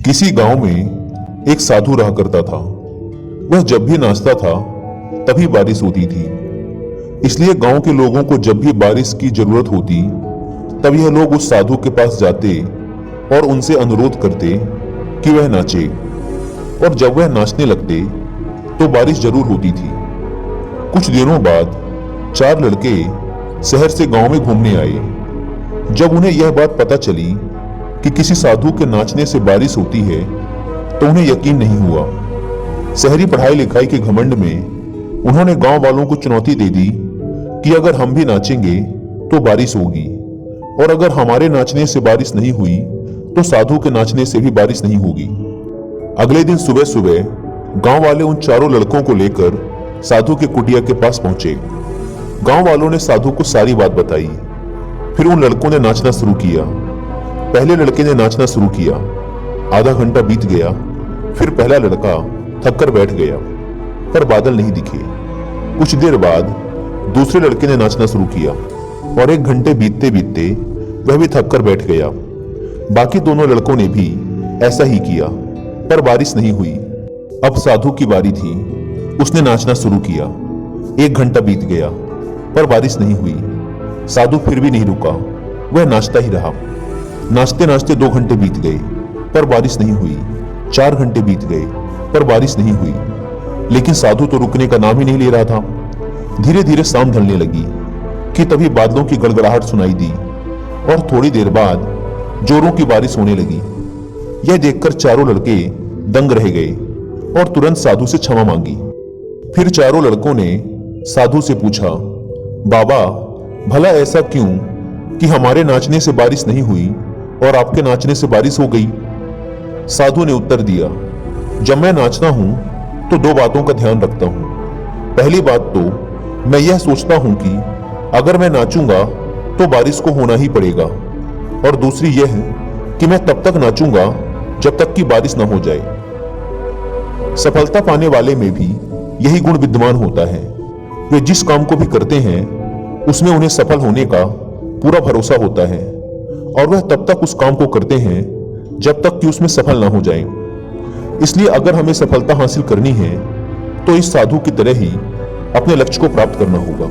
किसी गांव में एक साधु रहा करता था। वह जब भी नाचता था तभी बारिश होती थी। इसलिए गांव के लोगों को जब भी बारिश की जरूरत होती तब यह लोग उस साधु के पास जाते और उनसे अनुरोध करते कि वह नाचे। और जब वह नाचने लगते तो बारिश जरूर होती थी। कुछ दिनों बाद 4 लड़के शहर से गांव में घूमने आए। जब उन्हें यह बात पता चली कि किसी साधु के नाचने से बारिश होती है तो उन्हें यकीन नहीं हुआ। शहरी पढ़ाई लिखाई के घमंड में उन्होंने गांव वालों को चुनौती दे दी कि अगर हम भी नाचेंगे तो बारिश होगी, और अगर हमारे नाचने से बारिश नहीं हुई तो साधु के नाचने से भी बारिश नहीं होगी। अगले दिन सुबह सुबह गांव वाले उन चारों लड़कों को लेकर साधु के कुटिया के पास पहुंचे। गांव वालों ने साधु को सारी बात बताई। फिर उन लड़कों ने नाचना शुरू किया। पहले लड़के ने नाचना शुरू किया। आधा घंटा बीत गया। फिर पहला लड़का थककर बैठ गया, पर बादल नहीं दिखे। कुछ देर बाद दूसरे लड़के ने नाचना शुरू किया और 1 घंटे बीतते बीतते वह भी थककर बैठ गया। बाकी दोनों लड़कों ने भी ऐसा ही किया, पर बारिश नहीं हुई। अब साधु की बारी थी। उसने नाचना शुरू किया। 1 घंटा बीत गया, पर बारिश नहीं हुई। साधु फिर भी नहीं रुका, वह नाचता ही रहा। नाचते नाचते 2 घंटे बीत गए, पर बारिश नहीं हुई। 4 घंटे बीत गए, पर बारिश नहीं हुई। लेकिन साधु तो रुकने का नाम ही नहीं ले रहा था। धीरे धीरे शाम ढलने लगी कि तभी बादलों की गड़गड़ाहट सुनाई दी और थोड़ी देर बाद जोरों की बारिश होने लगी। यह देखकर चारों लड़के दंग रह गए और तुरंत साधु से क्षमा मांगी। फिर चारों लड़कों ने साधु से पूछा, बाबा, भला ऐसा क्यों कि हमारे नाचने से बारिश नहीं हुई और आपके नाचने से बारिश हो गई? साधु ने उत्तर दिया, जब मैं नाचता हूं तो 2 बातों का ध्यान रखता हूं। पहली बात तो मैं यह सोचता हूं कि अगर मैं नाचूंगा तो बारिश को होना ही पड़ेगा, और दूसरी यह कि मैं तब तक नाचूंगा जब तक कि बारिश न हो जाए। सफलता पाने वाले में भी यही गुण विद्यमान होता है। वे जिस काम को भी करते हैं उसमें उन्हें सफल होने का पूरा भरोसा होता है, और वह तब तक उस काम को करते हैं जब तक कि उसमें सफल ना हो जाएं। इसलिए अगर हमें सफलता हासिल करनी है तो इस साधु की तरह ही अपने लक्ष्य को प्राप्त करना होगा।